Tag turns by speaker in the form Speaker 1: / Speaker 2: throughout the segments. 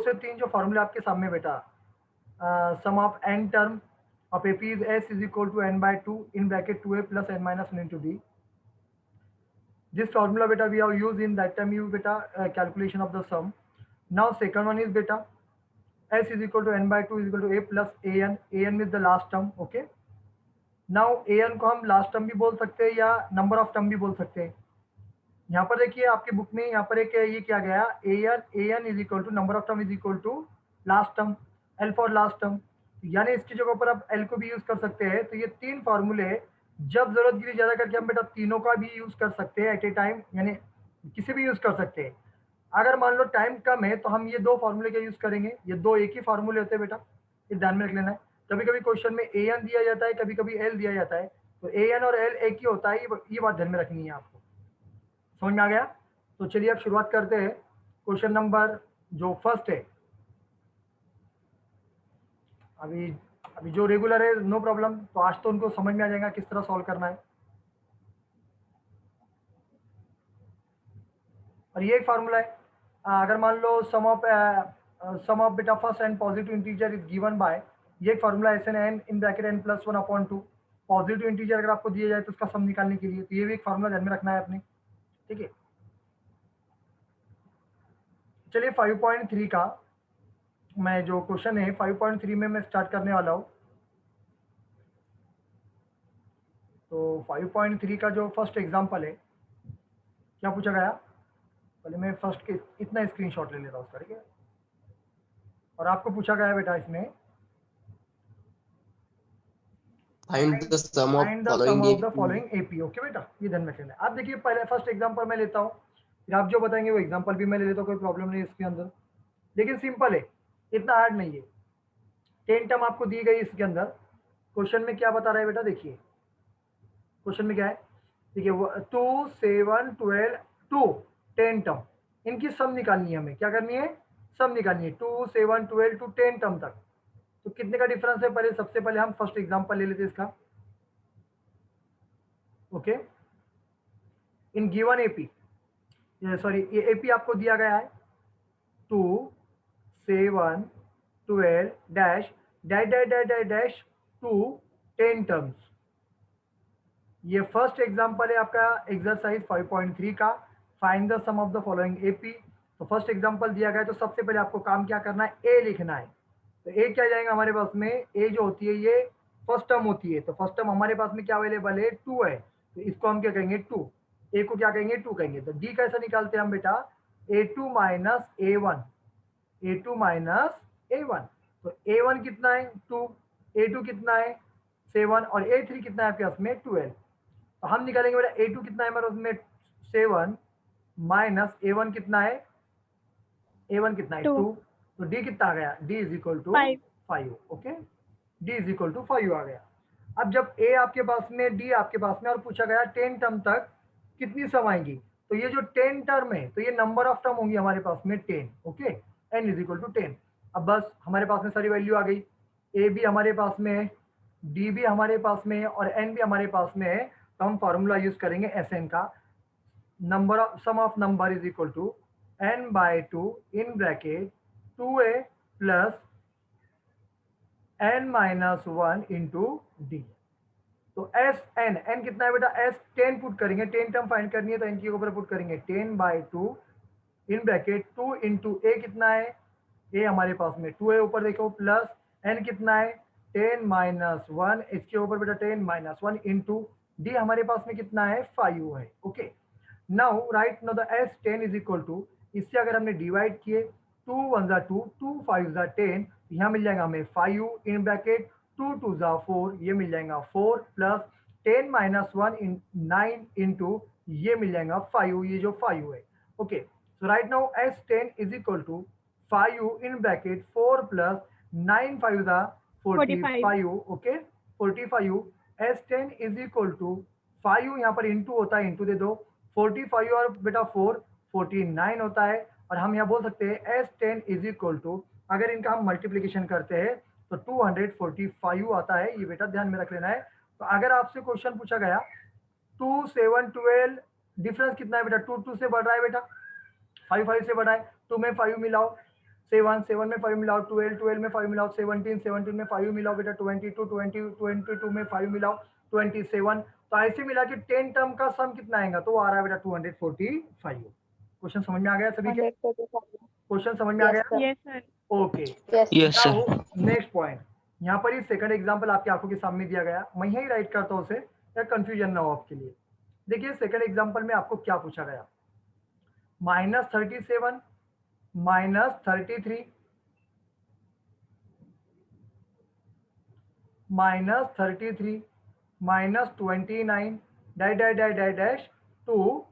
Speaker 1: से 3 जो फॉर्मूले आपके सामने बेटा, sum of n term of AP is S is equal to n by 2 in bracket 2a plus n minus 1 into d. This formula beta we have used in that time you beta calculation of the sum. Now second one is beta S is equal to n by 2 is equal to a plus an. An is the last term. Okay. Now an को हम last term भी बोल सकते हैं या number of term भी बोल सकते हैं. यहाँ पर देखिए आपके बुक में यहाँ पर एक ये क्या गया, an is equal to number of term is equal to last term, L for last term. यानी इसकी जगह पर आप L को भी यूज कर सकते हैं. तो ये तीन फॉर्मूले जब जरूरत गिरी ज्यादा करके हम बेटा तीनों का भी यूज कर सकते हैं एट ए टाइम, यानी किसी भी यूज कर सकते हैं. अगर मान लो टाइम कम है तो हम ये दो फॉर्मूले का यूज करेंगे. ये दो एक ही फॉर्मूले होते हैं बेटा, ये ध्यान में रख लेना है. कभी कभी क्वेश्चन में an दिया जाता है, कभी कभी L दिया जाता है. तो an और L एक ही होता है, ये बात ध्यान में रखनी है आपको. समझ में आ गया? तो चलिए अब शुरुआत करते हैं. क्वेश्चन नंबर जो फर्स्ट है, अभी जो रेगुलर है नो प्रॉब्लम, तो आज तो उनको समझ में आ जाएगा किस तरह सॉल्व करना है. और ये एक फार्मूला है. अगर मान लो सम ऑफ बेटा first and positive integer is given by, ये एक formula S N N in bracket n plus 1 upon 2. Positive integer अगर आपको दिया जाए तो उसका सम निकालने के लिए, तो ये भी एक फार्मूला ध्यान में रखना है आपने. ठीक है. चलिए 5.3 का मैं जो क्वेश्चन है 5.3 में मैं स्टार्ट करने वाला हूँ. तो 5.3 का जो फर्स्ट एग्जांपल है, क्या पूछा गया, पहले मैं फर्स्ट के इतना स्क्रीनशॉट ले लेता हूँ उसका. ठीक है. और आपको पूछा गया है बेटा इसमें
Speaker 2: find the sum of
Speaker 1: find the sum of the
Speaker 2: following
Speaker 1: following AP. Okay बेटा, ये ध्यान में रखना है. आप देखिए पहले फर्स्ट एग्जांपल मैं लेता हूँ, फिर आप जो बताएंगे वो एग्जांपल भी मैं ले लेता हूँ, कोई प्रॉब्लम नहीं इसके अंदर. लेकिन सिंपल है, इतना हार्ड नहीं है. 10 टर्म आपको दी गई इसके अंदर. क्वेश्चन में क्या बता रहा है बेटा, देखिए क्वेश्चन में क्या है. देखिए 2 7 12 2 10 टर्म, इनकी सम निकालनी है हमें. क्या करनी है, सम निकालनी है. 2 7 12 टू 10 टर्म तक. तो कितने का डिफरेंस है, पहले सबसे पहले हम फर्स्ट एग्जांपल ले लेते हैं इसका. Okay. In given AP, sorry ये एपी आपको दिया गया है 2 7 12 dash dash dash dash dash dash 2 10 terms. ये फर्स्ट एग्जांपल है आपका एक्सरसाइज 5.3 का. Find the sum of the following AP. तो फर्स्ट एग्जांपल दिया गया है, तो सबसे पहले आपको काम क्या करना है, ए लिखना है. तो ए क्या जाएगा हमारे पास में, ए जो होती है ये फर्स्ट टर्म होती है. तो फर्स्ट टर्म हमारे पास में क्या अवेलेबल है, 2 है. तो इसको हम क्या कहेंगे 2, ए को क्या कहेंगे 2 कहेंगे. तो डी कैसे निकालते हैं हम बेटा, a2 minus a1, a2 minus a1. तो a1 कितना है 2, a2 कितना है 7 और a3 कितना है आपके पास में 12. तो हम निकालेंगे बेटा a2 कितना है हमारे पास में 7 माइनस a1 कितना है, a1 कितना है 2. तो d कितना आ गया, d is equal to 5. Okay, d is equal to 5 आ गया. अब जब a आपके पास में, d आपके पास में, और पूछा गया 10 टर्म तक कितनी सम आएंगी. तो ये जो 10 टर्म है, तो ये नंबर ऑफ टर्म होंगी हमारे पास में 10. Okay, n is equal to 10. अब बस हमारे पास में सारी वैल्यू आ गई. a भी हमारे पास में है, d भी हमारे पास में है और n भी हमारे पास में है. तो हम फॉर्मूला यूज करेंगे Sn का. Number of sum of number is equal to n by 2 in bracket 2a plus n minus 1 into D. तो एस एन, एन कितना है बेटा, एस 10 पुट करेंगे. 10 टर्म फाइंड करनी है तो एन के ऊपर पुट करेंगे 10 बाय 2 इन ब्रैकेट 2 इंटू ए कितना है, ए हमारे पास में 2 है ऊपर देखो, प्लस एन कितना है 10 माइनस 1, इसके ऊपर बेटा 10 माइनस 1 इंटू डी हमारे पास में कितना है 5 है. Okay. Now right now the S 10 is equal to, इससे अगर हमने डिवाइड किए 2 1 जा 2, 2 5 जा 10, यहाँ मिल जाएगा हमें 5 इन ब्रैकेट 2 2 जा 4, ये मिल जाएगा 4 प्लस 10 माइनस 1 इन 9 इंटू ये मिल जाएगा 5, ये जो 5 है. Okay. So right now S 10 is equal to 5 in bracket 4 plus 9 5 जा 45. Okay, 45. S 10 is equal to 5 यहाँ पर इंटू होता है, इंटू दे दो, 45 और बेटा 4 49 होता है. और हम यहाँ बोल सकते हैं एस 10 इज इक्वल टू, अगर इनका हम मल्टीप्लीकेशन करते हैं तो 245 आता है. ये बेटा ध्यान में रख लेना है. तो अगर आपसे क्वेश्चन पूछा गया 2 7 12 डिफरेंस कितना है बेटा, 2 2 से बढ़ रहा है बेटा, 5 5 से बढ़ा है, 2 में 5 मिलाओ, 7 7 में 5 मिलाओ 12 12 में 5 मिलाओ 17 17 में 5 मिलाओ बेटा 22 22 में 5 मिलाओ 27। तो ऐसे मिला के 10 टर्म का सम कितना आएगा, तो वो आ रहा है बेटा 245। क्वेश्चन समझ में आ गया सभी के?
Speaker 3: 145.
Speaker 1: क्वेश्चन समझ में आ
Speaker 3: Yes,
Speaker 1: गया?
Speaker 3: sir.
Speaker 4: Yes, sir.
Speaker 1: Okay,
Speaker 3: Yes.
Speaker 2: Yes, sir.
Speaker 1: Now next point, यहाँ पर ही सेकंड एग्जांपल आपकी आंखों के सामने दिया गया, मैं यही राइट करता हूँ उसे, या कंफ्यूजन ना हो आपके लिए। देखिए सेकंड एग्जांपल में आपको क्या पूछा गया, -37 -33 -33 -29 डैश टू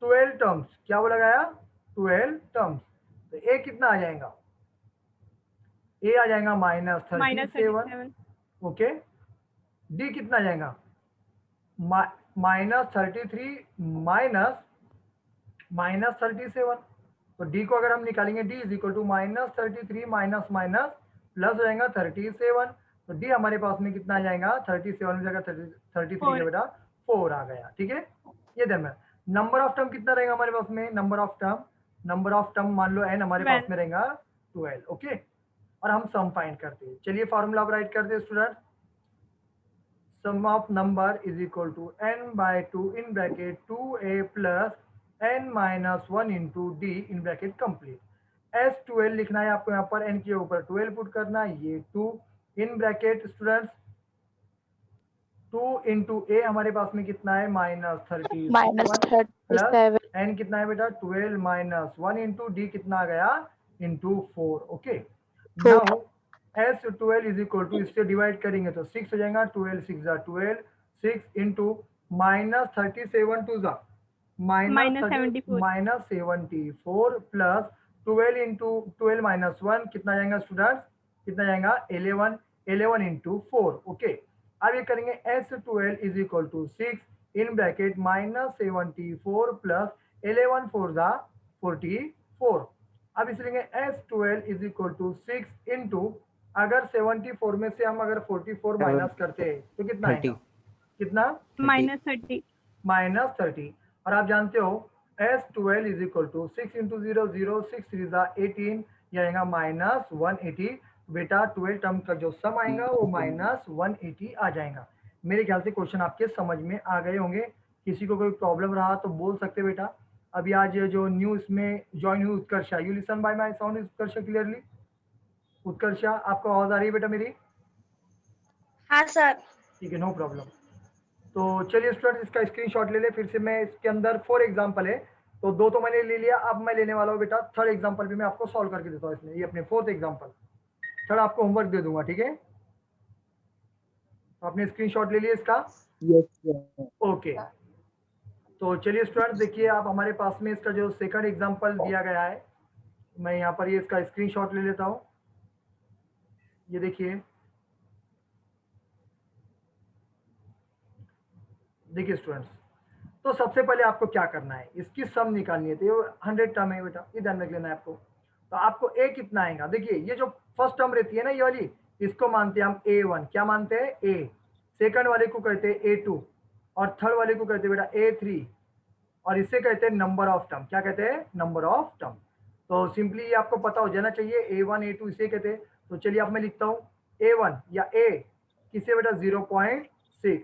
Speaker 1: 12 टर्म्स, क्या बोला गया 12 टर्म्स। तो ए कितना आ जाएगा, ए आ जाएगा -37, ओके। डी कितना आ जाएगा -33 -37। तो डी को अगर हम निकालेंगे D is equal to -33 minus minus plus हो जाएगा 37। तो डी हमारे पास में कितना आ जाएगा 37 में जाएगा 33 का बेटा 4 आ गया, ठीक है। ये ध्यान में नंबर ऑफ टर्म कितना रहेगा हमारे पास में, नंबर ऑफ टर्म मान लो n हमारे पास में रहेगा 12, ओके। और हम सम फाइंड करते हैं, चलिए फार्मूला आप राइट करते हैं student. Sum of number is equal to n/2 in bracket 2a plus n minus 1 into D in bracket complete. S12 लिखना है आपको, यहाँ पर n के ऊपर 12 पुट करना है, ये 2 इन ब्रैकेट स्टूडेंट्स 2 इंटू ए हमारे पास में कितना है -37 प्लस n कितना है बेटा 12 माइनस 1 इंटू डी कितना आ गया into 4, okay. Now S12 is equal to, इससे डिवाइड करेंगे तो 6 हो जाएगा, 12 6 जा 12, 6 इंटू -37 टू जा -74 प्लस 12 इंटू 12 माइनस 1 कितना जाएगा स्टूडेंट्स, कितना जाएगा 11, 11 इंटू 4, ओके। अब ये करेंगे S12 is equal to 6 in bracket -74 plus 11 4 जा 44। अब इस लेंगे S12 is equal to 6 into, अगर 74 में से हम अगर 44 माइनस करते हैं तो कितना आएगा, कितना -30। और आप जानते हो S12 is equal to 6 into 0 0 6 3 जा 18, ये आएगा -180। बेटा 12 टर्म का जो सम आएगा वो -180 आ जाएगा। मेरे ख्याल से क्वेश्चन आपके समझ में आ गए होंगे। किसी को कोई प्रॉब्लम रहा तो बोल सकते बेटा। अभी आज जो न्यू इसमें ज्वाइन हुई Utkarsha, you listen by my sound Utkarsha clearly. Utkarsha आपको आवाज आ रही है बेटा मेरी?
Speaker 3: हाँ सर।
Speaker 1: ठीक है, नो प्रॉब्लम। तो चलिए स्टूडेंट इसका स्क्रीनशॉट ले ले, फिर से मैं इसके अंदर 4 एग्जांपल है, तो 2 तो मैंने ले लिया, अब मैं लेने वाला हूँ बेटा 3rd एग्जांपल भी मैं आपको सॉल्व करके देता हूँ इसमें। ये अपने 4th एग्जांपल, 3rd आपको होमवर्क दे दूंगा, ठीक है। तो आपने स्क्रीनशॉट ले लिया इसका?
Speaker 2: Yes, sir.
Speaker 1: ओके। तो चलिए स्टूडेंट्स देखिए, आप हमारे पास में इसका जो 2nd एग्जांपल दिया गया है, मैं यहाँ पर ये इसका स्क्रीनशॉट ले लेता हूँ। ये देखिए स्टूडेंट्स, तो सबसे पहले आपको क्या करना है, इसकी सम निकालनी है। तो ये 100 टर्म है बेटा, ये ध्यान रख लेना है आपको। तो आपको ए कितना आएगा, देखिए ये जो फर्स्ट टर्म रहती है ना ये वाली, इसको मानते हैं हम A1, क्या मानते हैं ए। सेकंड वाले को कहते हैं A2 और थर्ड वाले को कहते हैं बेटा A3, और इससे कहते हैं नंबर ऑफ टर्म, क्या कहते हैं नंबर ऑफ टर्म। तो सिंपली ये आपको पता हो जाना चाहिए, A1 A2 इसे कहते हैं। तो चलिए अब मैं लिखता हूँ A1 या A किसे बेटा 0.6,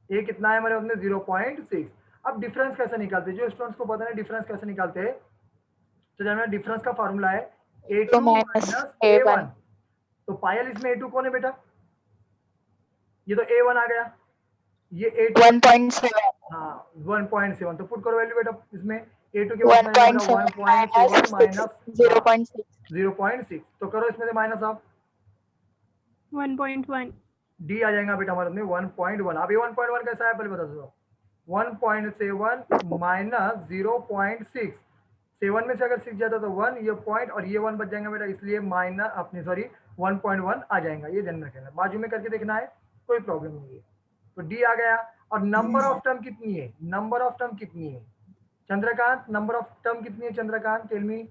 Speaker 1: ए कितना है हमारे उसमें 0.6। अब डिफरेंस कैसे निकालते हैं, जो स्टूडेंट्स को पता है डिफरेंस कैसे निकालते हैं, तो जानना डिफरेंस का फार्मूला है A2 माइनस A1। तो पायल इसमें A2 कौन है बेटा, ये तो A1 आ गया, ये A2
Speaker 3: 1.7
Speaker 1: हाँ 1.7। तो पुट करो वैल्यू बेटा इसमें, A2 के बाद 1.7 माइनस 0.6। तो करो इसमें से माइनस आप
Speaker 4: 1.1
Speaker 1: डी आ जाएगा बेटा हमारे में 1.1। अब ये 1.1 कैसा है पहले बता दो। 1.7 माइनस 0.6, 7 में से अगर 6 जाता तो 1, ये पॉइंट और ये 1 बच जाएगा बेटा, इसलिए माइनस अपने सॉरी 1.1 आ जाएगा। ये ध्यान रखना, बाजू में करके देखना है, कोई प्रॉब्लम नहीं है। तो डी आ गया। और नंबर ऑफ टर्म कितनी है, नंबर ऑफ टर्म कितनी है चंद्रकांत, नंबर ऑफ टर्म कितनी है Chandrakant, tell me.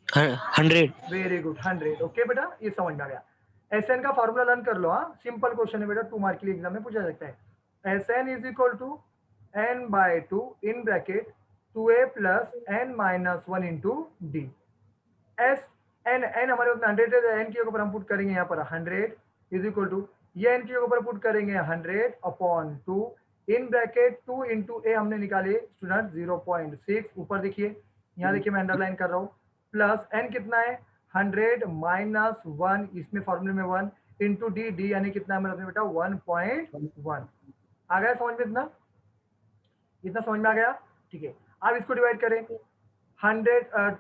Speaker 2: 100.
Speaker 1: Very good 100, okay बेटा ये समझ में आ गया। SN का फॉर्मूला लर्न कर लो, हाँ सिंपल क्वेश्चन है बेटा, 2 मार्क के लिए एग्जाम में पूछा सकता है। SN is equal to n/2 in bracket 2a plus n minus 1 into D. S N N हमारे उसमें 100 है, एन के ऊपर हम पुट करेंगे यहाँ पर 100 इज इक्वल टू, ये एन के ऊपर पुट करेंगे 100 अपॉन 2 इन ब्रैकेट 2 इंटू ए हमने निकाले स्टूडेंट 0.6, ऊपर देखिए, यहाँ देखिए मैं अंडरलाइन कर रहा हूँ, प्लस एन कितना है 100 माइनस 1, इसमें फॉर्मूले में 1 इंटू डी, डी यानी कितना है मेरा बेटा 1.1। आ गया समझ में? इतना इतना समझ में आ गया? ठीक है, अब इसको डिवाइड करें 100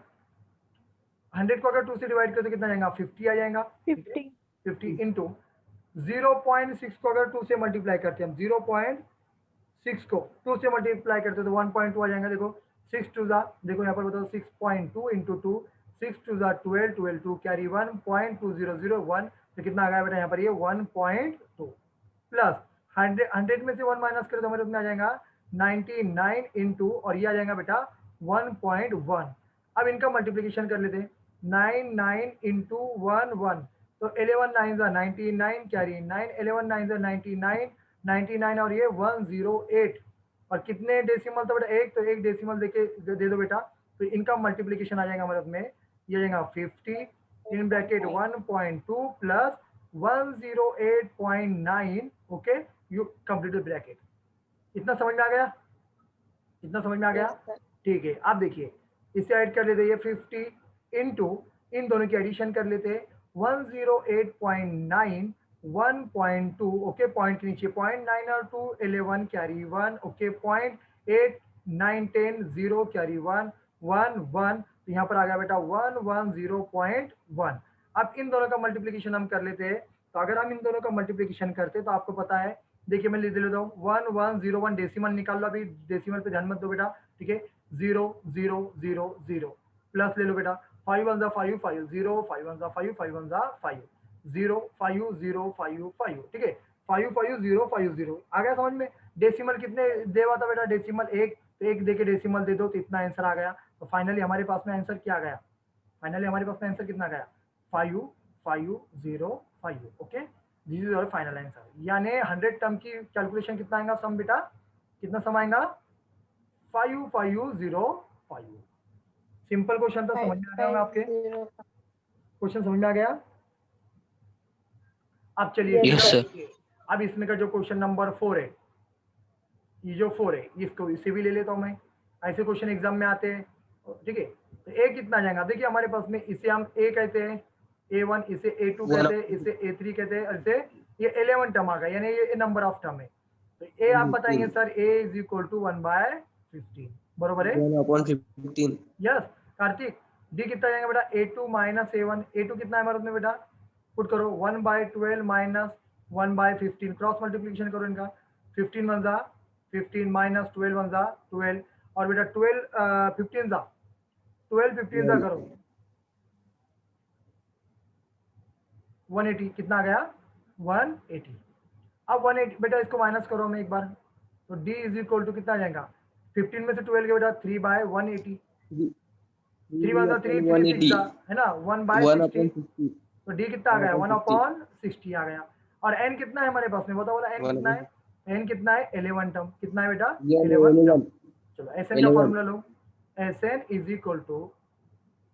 Speaker 1: 100 को अगर 2 से डिवाइड करें तो कितना जाएगा 50 आ जाएगा। 50 इंटू 0.6 को अगर 2 से मल्टीप्लाई करते हैं हम, 0.6 को 2 से मल्टीप्लाई करते हैं तो 1.2 आ जाएगा। देखो 6 टू जा, देखो यहाँ पर बताओ 6.2 इंटू 2, 6 टू जा 12, 12 टू कैरी 1.2001, तो कितना आ गया बेटा यहाँ पर ये 1.2 प्लस 100 में से 1 माइनस करें तो हमारे उसमें आ जाएगा 99 इंटू, और ये आ जाएगा बेटा 1.1। अब इनका मल्टीप्लीकेशन कर लेते हैं, 99 इंटू 1 तो 11 9 जा 99 कैरी 9, 11 9 जा 99, 99 और ये 108, और कितने डेसिमल था बेटा एक, तो एक डेसिमल देके दे दो बेटा, तो इनका मल्टीप्लीकेशन आ जाएगा हमारे उसमें, ये आ जाएगा 50 in bracket 1.2 plus 108.9, okay you complete the bracket. इतना समझ में आ गया? इतना समझ में आ गया? ठीक है, आप देखिए इसे ऐड कर लेते हैं, 50 इंटू इन दोनों की एडिशन कर लेते हैं 108.9 1.2, ओके पॉइंट के नीचे 0.9 और 2 11 कैरी 1, ओके 0.8 9 10 0 कैरी 1 1 1, तो यहाँ पर आ गया बेटा 110.1। अब इन दोनों का मल्टीप्लीकेशन हम कर लेते हैं, तो अगर हम इन दोनों का मल्टीप्लीकेशन करते हैं तो आपको पता है, देखिए मैं लिख लेता हूँ 1101, डेसिमल निकाल लो, अभी डेसिमल पे ध्यान मत दो बेटा, ठीक है 0 0 0 0 प्लस ले लो बेटा 5 1 5 5 0 5 1 5 5 1 5 0 5 0 5 5, ठीक है 5 5 0 5 0 आ गया समझ में? डेसिमल कितने दे हुआ था बेटा, डेसिमल एक, तो एक देके डेसिमल दे दो तो इतना आंसर आ गया। तो फाइनली हमारे पास में आंसर क्या गया, फाइनली हमारे पास में आंसर कितना गया 5 5 0 5, okay this is our final answer. यानी 100 टर्म की कैलकुलेशन कितना आएगा सम बेटा, कितना सम आएगा 5505। सिंपल क्वेश्चन था, समझ में आ गया आपके? क्वेश्चन समझ में आ गया? अब चलिए
Speaker 2: Yes, sir.
Speaker 1: अब इसमें का जो क्वेश्चन नंबर 4 है, ये जो 4 है इसको इसे भी ले लेता हूं मैं, ऐसे क्वेश्चन एग्जाम में आते हैं, ठीक है। तो ए कितना जाएगा, देखिए हमारे पास में इसे हम ए कहते हैं A1, इसे A2 कहते हैं, इसे A3 कहते हैं, इसे ये 11 टर्म आ गया, यानी ये नंबर ऑफ टर्म है। तो ए आप बताएंगे sir A is equal to 1/15, बरोबर है?
Speaker 2: 1/15.
Speaker 1: यस कार्तिक, डी कितना जाएगा बेटा A2 माइनस A1, A2 कितना है हमारे उसमें बेटा, पुट करो 1/12 माइनस 1/15, क्रॉस मल्टीप्लीकेशन करो इनका, 15 1 जा 15 माइनस 12 1 जा 12, और बेटा 12 15 जा 12 15 जा करो 180, कितना आ गया 180। अब 180 बेटा इसको माइनस करो हमें एक बार, तो d इज इक्वल टू कितना आ जाएगा 15 में से 12 के बेटा 3/180, 3 1 3 3 6 जा है ना 1/60, तो d कितना आ गया 1/60 आ गया। और n कितना है हमारे पास में बताओ, बोला n कितना है, n कितना है 11 टर्म, कितना है बेटा 11 टर्म। चलो Sn का फॉर्मूला लो, Sn is equal to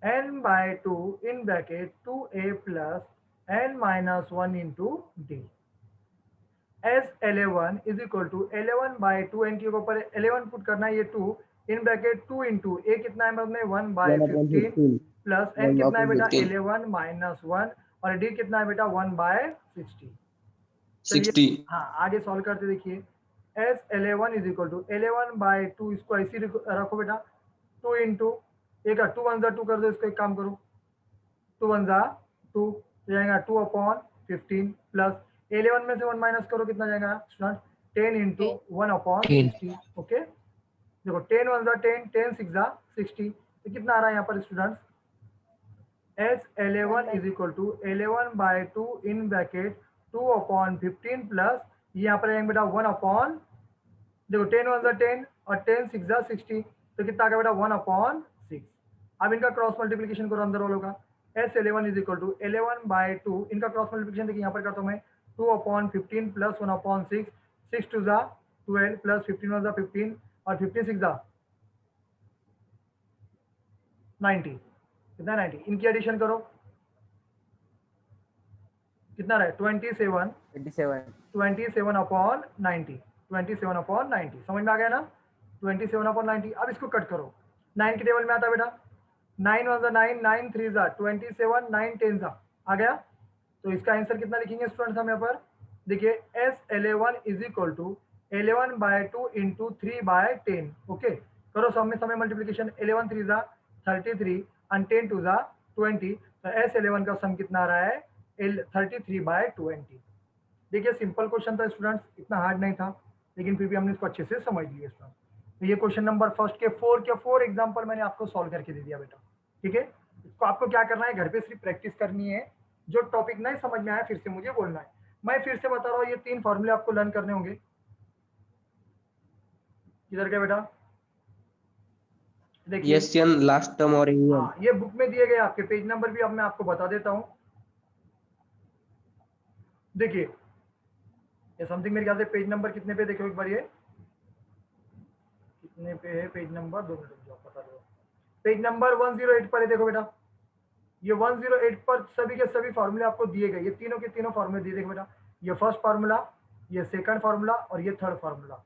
Speaker 1: n/2 in bracket 2a plus n minus 1 into D. S11 is equal to 11/2, n के ऊपर 11 पुट करना है, ये 2 इन ब्रैकेट 2 इंटू ए कितना है मतलब 1/15 प्लस n कितना है बेटा 11 माइनस 1, और डी कितना है बेटा 1/60।
Speaker 2: 60.
Speaker 1: हाँ आगे सॉल्व करते देखिए, S11 इज इक्वल टू 11/2, इसको ऐसे रखो बेटा 2 इंटू एक 2 1 2 कर दो, इसको एक काम करो 2 1 2 जाएगा 2/15 प्लस 11 में से 1 माइनस करो, कितना जाएगा स्टूडेंट 10 इंटू 1/60, ओके देखो 10 1 10 10 6 60, तो कितना आ रहा है यहाँ पर students, S11 is equal to 11/2 in bracket 2/15 plus यहाँ पर आएंगे बेटा 1 देखो 10 1 10 और 10 6 60, तो कितना आ गया बेटा 1/6। अब इनका क्रॉस मल्टीप्लीकेशन करो अंदर वालों का, S11 इज इक्वल टू 11/2, इनका क्रॉस मल्टीप्लीकेशन देखिए यहाँ पर करता हूँ मैं 2/15 प्लस 1/6, 6 2 12 प्लस 15 1 15 और 15 6 90, कितना 90, इनकी एडिशन करो कितना रहे 27
Speaker 4: 87
Speaker 1: 27 अपॉन 90 27 अपॉन 90 समझ में आ गया ना 27 अपॉन 90। अब इसको कट करो 9 के टेबल में आता है बेटा 9 1 9 9 3 27 9 10 आ गया। तो इसका आंसर कितना लिखेंगे स्टूडेंट्स हम यहाँ पर देखिए S11 is equal to 11/2 into 3/10 okay करो सब में समय मल्टीप्लीकेशन 11 3 33 and 10 2 20 तो S11 का सम कितना आ रहा है 33/20। देखिए सिंपल क्वेश्चन था स्टूडेंट्स इतना हार्ड नहीं था लेकिन फिर भी हमने इसको अच्छे से समझ लिया स्टूडेंट। तो ये क्वेश्चन नंबर फर्स्ट के 4 एग्जाम्पल मैंने आपको सॉल्व करके दे दिया बेटा ठीक है। इसको आपको क्या करना है घर पे सिर्फ प्रैक्टिस करनी है जो टॉपिक नहीं समझ में आया फिर से मुझे बोलना है। मैं फिर से बता रहा हूँ ये 3 फॉर्मूले आपको लर्न करने होंगे। किधर गए बेटा देखिए
Speaker 2: यस एन लास्ट टर्म और एन
Speaker 1: हाँ ये बुक में दिए गए आपके पेज नंबर भी अब मैं आपको बता देता हूँ। देखिए ये समथिंग मेरे ख्याल से पेज नंबर कितने पे देखो एक बार ये कितने पे है पेज नंबर 2 मिनट रुक जाओ पता दो पेज नंबर 108 पर है देखो बेटा ये 108 पर सभी के सभी फॉर्मूले आपको दिए गए ये तीनों के तीनों फॉर्मूले दिए देखो बेटा ये फर्स्ट फार्मूला ये सेकंड फार्मूला और ये थर्ड फार्मूला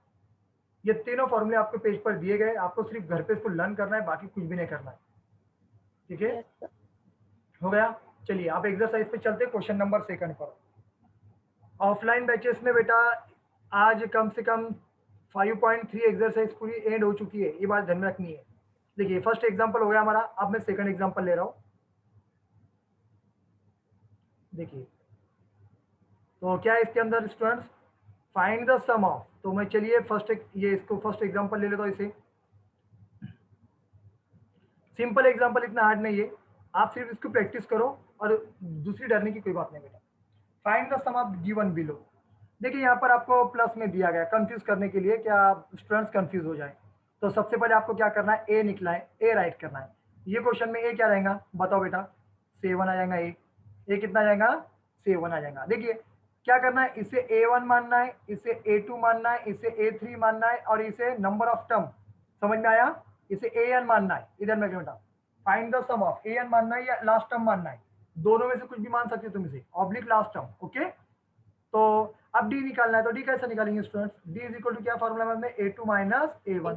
Speaker 1: ये तीनों फॉर्मूले आपको पेज पर दिए गए आपको सिर्फ घर पे इसको लर्न करना है बाकी कुछ भी नहीं करना है ठीक है हो गया। चलिए आप एक्सरसाइज पे चलते क्वेश्चन नंबर सेकंड पर। ऑफलाइन बैचेस में बेटा आज कम से कम 5.3 एक्सरसाइज पूरी एंड हो चुकी है ये बात ध्यान में रखनी है। देखिए फर्स्ट एग्जांपल हो गया हमारा अब मैं सेकंड एग्जांपल ले रहा हूँ। देखिए तो क्या है इसके अंदर students find the sum of तो मैं चलिए ये इसको फर्स्ट एग्जांपल ले लेता हूँ इसे सिंपल एग्जांपल इतना हार्ड नहीं है आप सिर्फ इसको प्रैक्टिस करो और दूसरी डरने की कोई बात नहीं बेटा। Find the sum of given below देखिए यहाँ पर आपको प्लस में दिया गया कंफ्यूज करने के लिए क्या स्टूडेंट्स कंफ्यूज हो जाए तो सबसे पहले आपको क्या करना है ए निकला है ए राइट करना है। ये क्वेश्चन में ए क्या रहेगा बताओ बेटा 7 आ जाएगा ए कितना आ जाएगा 7 आ जाएगा। देखिए क्या करना है इसे A1 मानना है इसे A2 मानना है इसे A3 मानना है और इसे नंबर ऑफ टर्म समझ में आया इसे AN मानना है। इधर में बेटा find the sum of AN मानना है या लास्ट टर्म मानना है दोनों में से कुछ भी मान सकते हो तुम इसे ऑब्लिक लास्ट टर्म ओके। तो अब डी निकालना है तो डी कैसे निकालेंगे students D is equal to क्या फॉर्मूला में A2 माइनस A1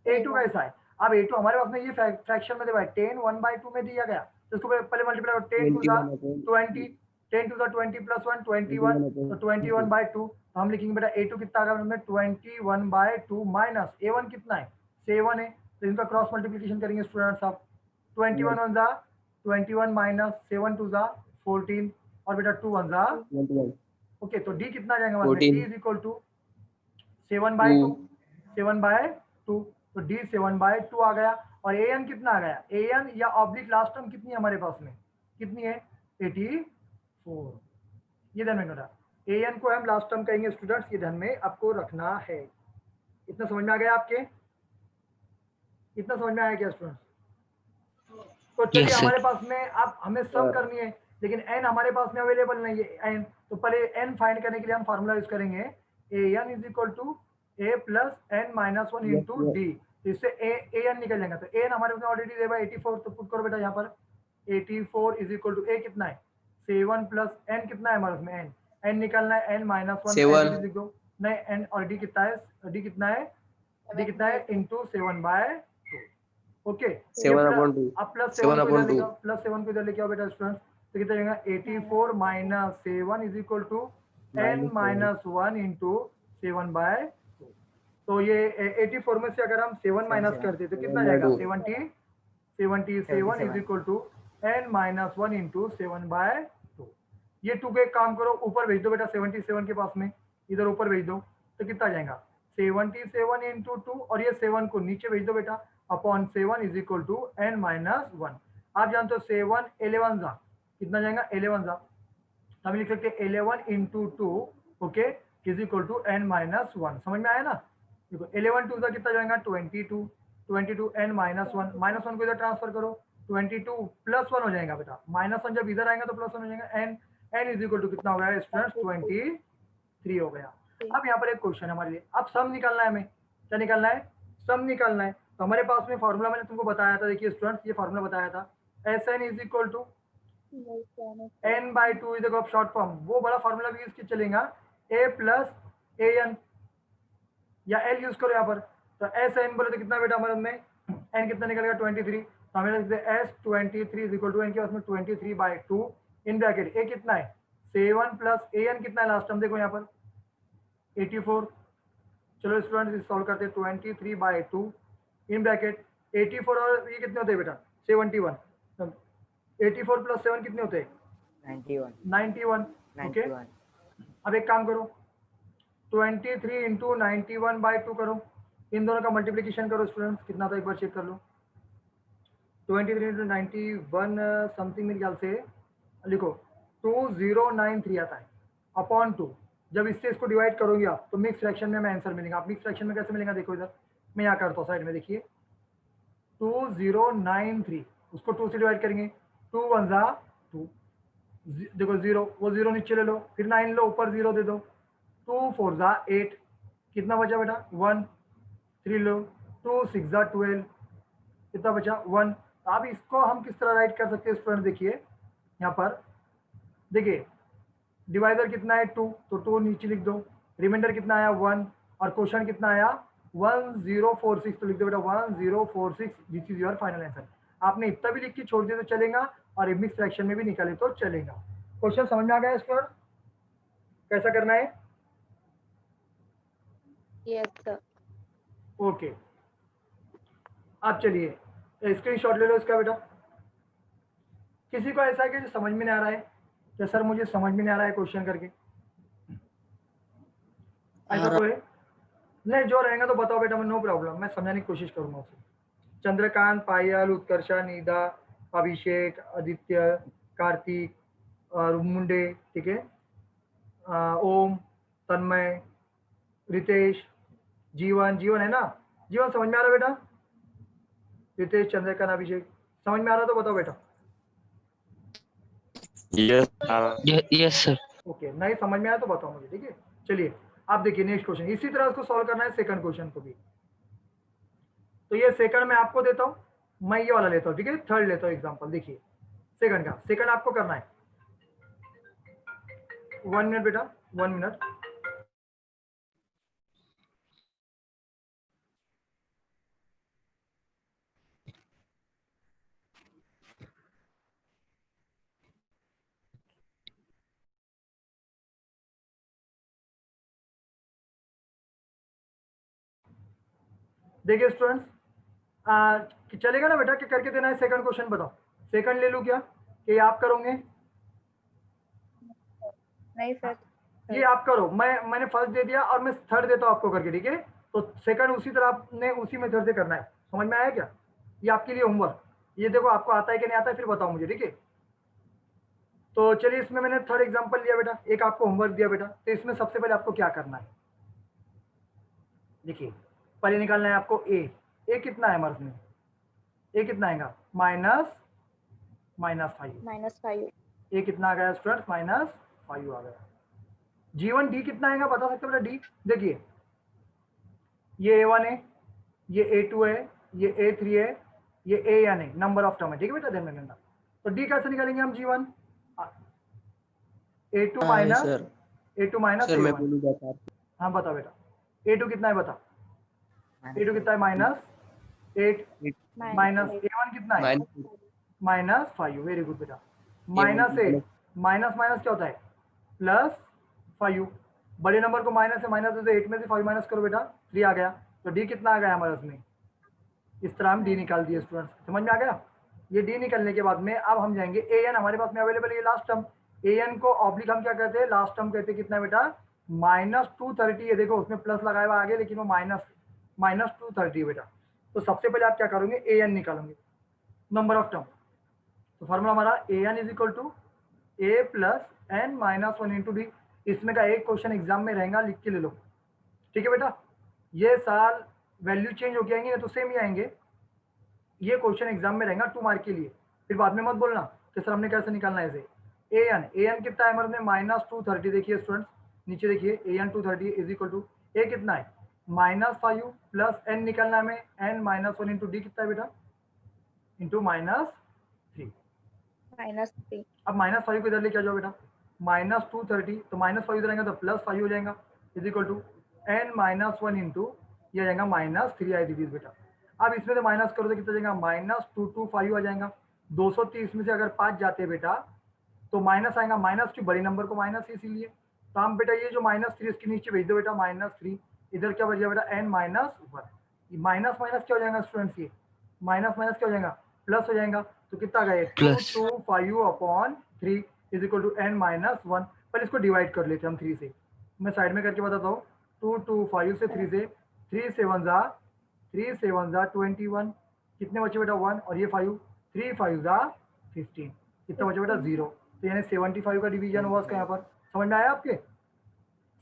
Speaker 1: A2 कैसा है अब A2 हमारे पास में ये फ्रैक्शन में दिया है 10 1/2 में दिया गया तो इसको पहले मल्टीप्लाई करो 10 टू 20 10 टू 20 प्लस 1 21 तो 21/2 तो हम लिखेंगे बेटा A2 कितना आ गया 21/2 माइनस A1 कितना है 7 है तो इनका क्रॉस मल्टीप्लिकेशन करेंगे स्टूडेंट्स आप 21 1 जा 21 माइनस 7 2 जा 14 और बेटा 2 1 जा ओके तो डी कितना आ जाएगा हमारे डी इज इक्वल टू 7/2 7/2 तो डी 7/2 आ गया और AN कितना आ गया AN या ऑब्लिक लास्ट टर्म कितनी है हमारे पास में कितनी है 84 ये ध्यान में रखना AN को हम लास्ट टर्म कहेंगे स्टूडेंट्स ये ध्यान में आपको रखना है। इतना समझ में आ गया आपके इतना समझ में आया क्या स्टूडेंट्स तो चलिए हमारे पास में अब हमें सम करनी है लेकिन n हमारे पास में अवेलेबल नहीं है n तो पहले n फाइंड करने के लिए हम फार्मूला यूज करेंगे AN is equal to A plus n minus 1 into D इससे AN निकल जाएगा तो AN हमारे पास ऑलरेडी दे 84 तो पुट करो बेटा यहाँ पर 84 इज इक्वल टू A कितना है 7 प्लस n कितना है हमारे में n निकालना है n माइनस 1 नहीं n और d कितना है इंटू 7/2 ओके अब प्लस 7 को इधर लेके आओ बेटा स्टूडेंट्स तो कितना जाएगा 84 minus 7 is equal to n minus 1 into 7/2 तो ये 84 में से अगर हम 7 माइनस करते तो कितना जाएगा 77 is equal to n minus 1 into 7/2 ये 2 के काम करो ऊपर भेज दो बेटा 77 के पास में इधर ऊपर भेज दो तो कितना जाएगा 77 इंटू 2 और ये 7 को नीचे भेज दो बेटा upon 7 is equal to n minus 1 आप जानते हो 7 11 जा कितना जाएगा 11 जा हम लिख सकते हैं 11 into 2 okay is equal to n minus 1 समझ में आया ना देखो 11 2 जा कितना जाएगा 22 n माइनस 1 माइनस 1 को इधर ट्रांसफर करो 22 प्लस 1 हो जाएगा बेटा माइनस 1 जब इधर आएगा तो प्लस 1 हो जाएगा n इज इक्वल टू कितना हो गया स्टूडेंट्स 23 हो गया। अब यहाँ पर एक क्वेश्चन हमारे लिए अब सम निकालना है हमें क्या निकालना है सम निकालना है तो हमारे पास में फॉर्मूला मैंने तुमको बताया था देखिए स्टूडेंट्स ये फॉर्मूला बताया था SN is equal to n by two देखो अब शॉर्ट फॉर्म वो बड़ा फॉर्मूला भी यूज चलेगा a प्लस an या l यूज करो यहाँ पर। तो एस एन बोले तो कितना बेटा हमारे में n कितना निकलेगा 23। तो हमें लिखते हैं S 23 is equal to N के पास में 23/2 इन ब्रैकेट ए कितना है 7 प्लस ए एन कितना है लास्ट टर्म देखो यहाँ पर 84। चलो स्टूडेंट्स इस सॉल्व करते हैं 23/2 इन ब्रैकेट 84 और ये कितने होते हैं बेटा 71। 84 प्लस 7 कितने होते हैं 91। ओके अब एक काम करो 23 इंटू 91/2 करो इन दोनों का मल्टीप्लीकेशन करो स्टूडेंट्स कितना था एक बार चेक कर लो 23 इंटू 91 समथिंग मेरे ख्याल से लिखो 2093 आता है अपॉन 2। जब इससे इसको डिवाइड करोगे आप तो मिक्स फ्रैक्शन में आंसर मिलेगा। आप मिक्स फ्रैक्शन में कैसे मिलेगा देखो इधर मैं यहाँ करता हूँ साइड में देखिए 2093 उसको 2 से डिवाइड करेंगे 2 1 जा 2 देखो 0 वो 0 नीचे ले लो फिर 9 लो ऊपर 0 दे दो 2 4 जा 8 कितना बचा बेटा 1 3 लो 2 6 जा 12 कितना बचा 1। अब इसको हम किस तरह राइट कर सकते हैं स्टूडेंट देखिए यहाँ पर देखिए डिवाइडर कितना है 2 तो 2 नीचे लिख दो रिमाइंडर कितना आया 1 और क्वेश्चन कितना आया 1046 तो लिख दो बेटा 1046 this is your final answer. आपने इतना भी लिख के छोड़ दिया तो चलेगा और मिक्स फ्रैक्शन में भी निकाले तो चलेगा। क्वेश्चन समझ में आ गया स्टूडेंट कैसा करना है?
Speaker 3: Yes sir.
Speaker 1: ओके आप चलिए स्क्रीनशॉट ले लो इसका बेटा। किसी को ऐसा है कि जो समझ में नहीं आ रहा है कि सर मुझे समझ में नहीं आ रहा है क्वेश्चन करके ऐसा कोई नहीं जो रहेगा तो बताओ बेटा मैं नो प्रॉब्लम मैं समझाने की कोशिश करूंगा उसे। चंद्रकांत पायल उत्कर्षा निदा अभिषेक आदित्य कार्तिक और मुंडे ठीक है ओम तन्मय रितेश जीवन जीवन है ना जीवन समझ में आ रहा है बेटा? रितेश चंद्रकांत अभिषेक समझ में आ रहा तो बताओ बेटा।
Speaker 2: Yes sir.
Speaker 1: ओके नहीं समझ में आया तो बताओ मुझे ठीक है। चलिए आप देखिए नेक्स्ट क्वेश्चन इसी तरह उसको सॉल्व करना है सेकंड क्वेश्चन को भी। तो ये सेकंड मैं आपको देता हूं मैं ये वाला लेता हूं ठीक है थर्ड लेता हूं एग्जांपल देखिए सेकंड का सेकंड आपको करना है 1 मिनट बेटा 1 मिनट। देखिए स्टूडेंट्स चलेगा ना बेटा कि करके देना है सेकंड क्वेश्चन बताओ सेकंड ले लूं क्या कि आप करोगे?
Speaker 3: नहीं सर।
Speaker 1: ये आप करो मैंने फर्स्ट दे दिया और मैं थर्ड देता हूं आपको करके ठीक है। तो सेकंड उसी तरह आपने उसी मेथड से करना है समझ में आया क्या? ये आपके लिए होमवर्क ये देखो आपको आता है कि नहीं आता है फिर बताओ मुझे ठीक है। तो चलिए इसमें मैंने थर्ड एग्जांपल लिया बेटा एक आपको होमवर्क दिया बेटा तो इसमें सबसे पहले आपको क्या करना है देखिए पहले निकालना है आपको ए कितना है हमारे में ए कितना आएगा -5 ए कितना आ गया स्टूडेंट्स -5 आ गया। जीवन डी कितना आएगा बता सकते हो बेटा डी देखिए ये A1 है ये A2 है ये A3 है ये AN है नंबर ऑफ टर्म है ठीक है बेटा ध्यान में रखना। तो डी कैसे निकालेंगे हम जीवन A2 माइनस
Speaker 2: सर मैं
Speaker 1: A1।
Speaker 2: बोलूंगा सर।
Speaker 1: हाँ बता बेटा A2 कितना है बता A2 कितना है -8 माइनस A1 कितना है -5 वेरी गुड बेटा -8 माइनस क्या होता है +5 बड़े नंबर को माइनस से माइनस तो 8 में से 5 माइनस करो बेटा 3 आ गया। तो डी कितना आ गया हमारे उसमें इस तरह हम डी निकाल दिए स्टूडेंट्स समझ में आ गया। ये डी निकलने के बाद में अब हम जाएंगे AN हमारे पास में अवेलेबल है ये लास्ट टर्म AN को ऑब्लिक हम क्या कहते हैं लास्ट टर्म कहते हैं कितना बेटा -230 है देखो उसमें प्लस लगाया हुआ आगे लेकिन वो -230 है बेटा। तो सबसे पहले आप क्या करोगे AN निकालोगे नंबर ऑफ टर्म। तो फॉर्मूला हमारा AN is equal to A plus N -1 into D. इसमें का एक क्वेश्चन एग्जाम में रहेगा लिख के ले लो ठीक है बेटा। ये साल वैल्यू चेंज होके आएंगे तो सेम ही आएंगे ये क्वेश्चन एग्जाम में रहेगा 2 मार्क के लिए फिर बाद में मत बोलना कि सर हमने कैसे निकालना है इसे। AN कितना है हमारे में -230 देखिए स्टूडेंट्स नीचे देखिए AN 230 is equal to A कितना है -5 प्लस N निकालना है N -1 इंटू डी कितना है बेटा इंटू -3
Speaker 3: -3
Speaker 1: अब -5 को इधर लेके आ जाओ बेटा, -230 तो -5 इधर आएगा तो +5 हो जाएगा is equal to n-1 into ये आ जाएगा -3 आई दीजिए बेटा। अब इसमें तो माइनस करो तो कितना जाएगा, -225 आ जाएगा। 230 में से अगर 5 जाते हैं बेटा तो माइनस आएगा, माइनस की बड़ी नंबर को माइनस इसीलिए, तो हम बेटा ये जो -3 इसके नीचे भेज दो बेटा, -3 इधर क्या बच गया बेटा n-1, माइनस माइनस क्या हो जाएगा स्टूडेंट्स, ये माइनस माइनस क्या हो जाएगा, प्लस हो जाएगा। तो कितना गए
Speaker 2: Plus.
Speaker 1: 225/3 is equal to n-1। पर इसको डिवाइड कर लेते हैं हम 3 से, मैं साइड में करके बताता हूँ। 225 से 3 से 3 7 जा 21, कितने बचे बेटा 1 और ये 5, 3 5 जा 15, कितना बचे बेटा 0। तो यानी 75 का डिवीजन हुआ इसका यहाँ पर, समझ में आया आपके।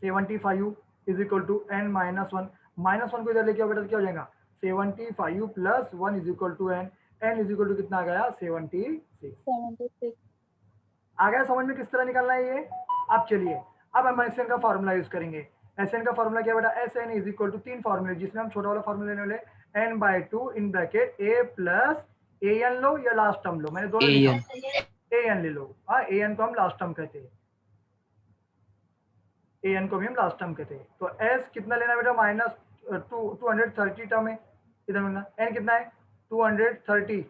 Speaker 1: 75 इज इक्वल टू n-1, -1 को इधर लेके आओ बेटा तो क्या हो जाएगा 75 + 1 is equal to n is equal to कितना आ गया 76।
Speaker 3: 76
Speaker 1: आ गया समझ में किस तरह निकालना है ये। अब चलिए अब हम SN का फार्मूला यूज करेंगे। SN का फार्मूला क्या बेटा, SN इज इक्वल टू 3 फार्मूले, जिसमें हम छोटा वाला फार्मूला लेने वाले n/2 in bracket a plus an लो या लास्ट टर्म लो, मैंने दोनों लिखा, an ले लो। हाँ an को हम लास्ट टर्म कहते हैं, an को भी हम लास्ट टर्म कहते हैं। तो s कितना लेना बेटा -230 टर्म है इधर मिलना, n कितना है 230,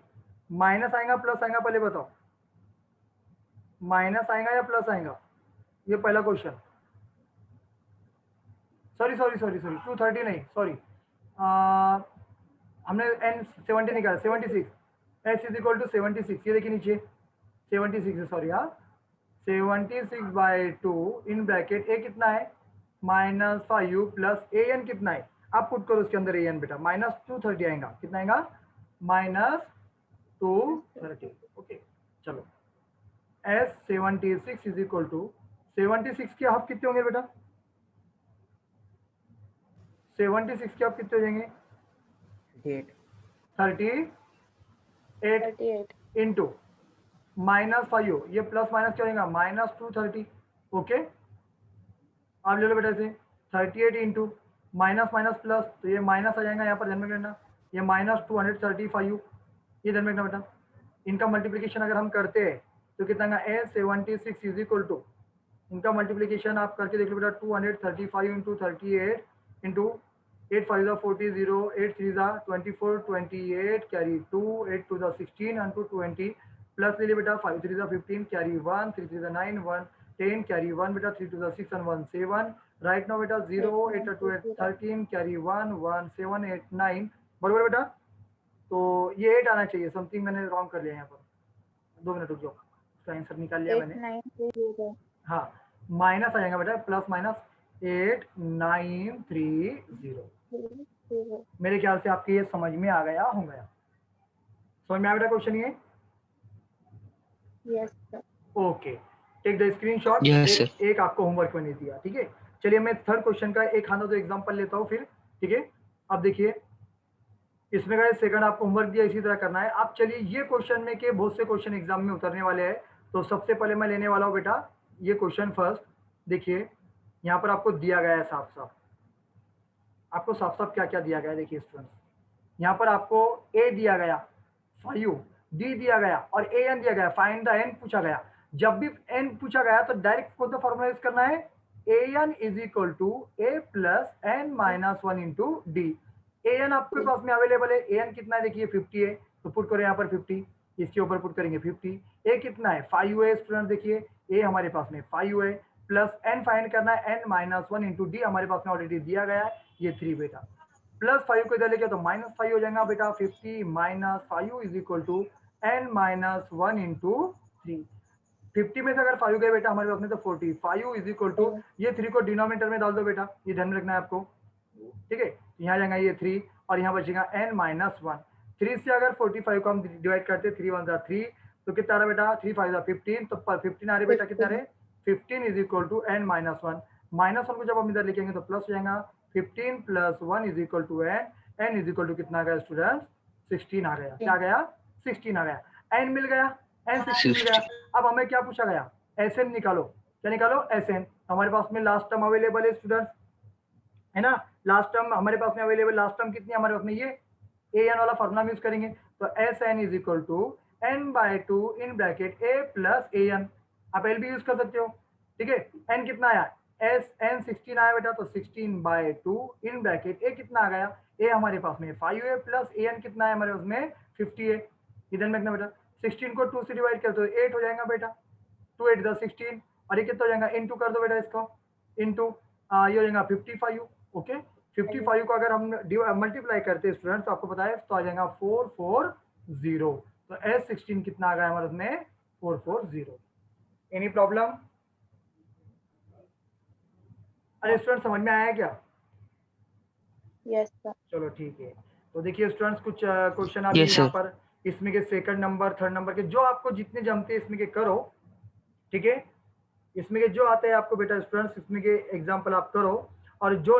Speaker 1: माइनस आएगा प्लस आएगा, पहले बताओ माइनस आएगा या प्लस आएगा, ये पहला क्वेश्चन। सॉरी 230 नहीं, सॉरी हमने n70 निकाला, 76, s इज इक्वल टू 76, ये देखिए नीचे 76 है, सॉरी हाँ 76/2 इन ब्रैकेट a कितना है -5 प्लस an कितना है, आप पुट करो उसके अंदर an बेटा, -230 आएगा, कितना आएगा -230। ओके चलो S76 इज इक्वल टू 76 के हाफ कितने होंगे बेटा, 76 के हाफ कितने हो जाएंगे 38
Speaker 3: 38
Speaker 1: इंटू -5, ये प्लस माइनस क्या होगा -230। ओके आप ले लो बेटा इसे 38 इंटू माइनस माइनस प्लस, तो ये माइनस आ जाएगा यहाँ पर ध्यान में रखना, ये -235, ये ध्यान में रखना बेटा। इनका मल्टीप्लिकेशन अगर हम करते हैं तो कितना आएगा S76 इज इक्वल टू, इनका मल्टीप्लिकेशन आप करके देख लो बेटा 235 into 38 into 8 5 40 0 8 3 24 28 carry 2 8 2 16 into 20 plus ले लिया बेटा 5 3 15 कैरी 1 3 3 9 1 10 कैरी 1 बेटा 3 2 6 and 1 7 राइट नाउ बेटा 0 8 2 8 13 कैरी 1 1 7 8 9 बराबर बेटा। तो ये 8 आना चाहिए, समथिंग मैंने रॉन्ग कर लिया यहाँ पर, 2 मिनट रुक जाओ, इसका आंसर निकाल लिया मैंने।
Speaker 3: 8930
Speaker 1: हाँ माइनस आ जाएगा बेटा, प्लस माइनस 8930। मेरे ख्याल से आपके ये समझ में आ गया होगा, समझ में आ बेटा क्वेश्चन ये।
Speaker 3: Yes sir
Speaker 1: okay take the screenshot.
Speaker 2: Yes, sir.
Speaker 1: एक आपको होमवर्क मैंने दिया, ठीक है। चलिए मैं थर्ड क्वेश्चन का एक खाना तो एग्जांपल लेता हूँ फिर, ठीक है। अब देखिए इसमें का सेकंड आपको होमवर्क दिया, इसी तरह करना है। अब चलिए ये क्वेश्चन में के बहुत से क्वेश्चन एग्जाम में उतरने वाले हैं, तो सबसे पहले मैं लेने वाला हूँ बेटा ये क्वेश्चन फर्स्ट। देखिए यहाँ पर आपको दिया गया है साफ साफ, आपको साफ साफ क्या क्या दिया गया है, देखिए स्टूडेंट्स यहाँ पर आपको a दिया गया 5, d दिया गया और an दिया गया, फाइंड द n पूछा गया। जब भी n पूछा गया तो डायरेक्ट कौन सा फॉर्मूला यूज करना है, an is equal to a plus n-1 into D. an आपके पास में अवेलेबल है, an कितना है देखिए 50 है, तो पुट करें यहाँ पर 50, इसके ऊपर पुट करेंगे 50। a कितना है 5 है स्टूडेंट, देखिए a हमारे पास में 5 है, प्लस n फाइंड करना है n-1 इंटू डी, हमारे पास में ऑलरेडी दिया गया है ये 3 बेटा, प्लस 5 को इधर लेके तो -5 हो जाएगा बेटा, 50 - 5 is equal to n-1 into 3। 50 में से अगर 5 गए बेटा हमारे पास में तो 45 इज इक्वल टू, ये 3 को डिनोमिनेटर में डाल दो बेटा, ये ध्यान में रखना है आपको, ठीक है। यहाँ जाएगा ये 3 और यहाँ बचेगा n-1। 3 से अगर 45 को हम डिवाइड करते 3 1 3, तो कितना आ रहा बेटा 3 5 15, तो 15 आ रहे बेटा, कितना रहे 15 इज इक्वल टू n-1। -1 को जब हम इधर लिखेंगे तो प्लस हो जाएगा, 15 + 1 is equal to n is equal to कितना आ गया स्टूडेंट 16 आ गया, क्या गया 16 आ गया, n मिल गया, n 16 मिल गया। अब हमें क्या पूछा गया, SN निकालो, क्या निकालो SN, हमारे पास में लास्ट टर्म अवेलेबल है स्टूडेंट्स, है ना, लास्ट टर्म हमारे पास में अवेलेबल, लास्ट टर्म कितनी है हमारे पास में, ये an वाला फॉर्मूला यूज करेंगे, तो SN is equal to n/2 in bracket a plus an, आप l भी यूज कर सकते हो, ठीक है। n कितना आया, n 16 आया बेटा, तो 16/2 इन ब्रैकेट a कितना आ गया, a हमारे पास में 5 है प्लस an कितना है हमारे पास में 50 है। इधर में कितना बेटा, 16 को 2 से डिवाइड कर दो 8 हो जाएगा बेटा, 2 8 द 16, और ये कितना हो जाएगा, इनटू कर दो बेटा इसको, इनटू ये हो जाएगा 55। ओके, 55 को अगर हम मल्टीप्लाई करते हैं स्टूडेंट, तो आपको पता है तो आ जाएगा 440। तो S16 कितना आ गया हमारे उसमें 440। Any problem? अरे स्टूडेंट समझ में आया क्या?
Speaker 3: Yes, sir.
Speaker 1: चलो ठीक है। तो देखिए स्टूडेंट्स, कुछ क्वेश्चन अभी
Speaker 2: Yes,
Speaker 1: यहाँ
Speaker 2: sir.
Speaker 1: पर इसमें के सेकंड नंबर, थर्ड नंबर के जो आपको जितने जमते हैं इसमें के करो, ठीक है। इसमें के जो आते हैं आपको बेटा स्टूडेंट्स, इसमें के एग्जांपल आप करो, और जो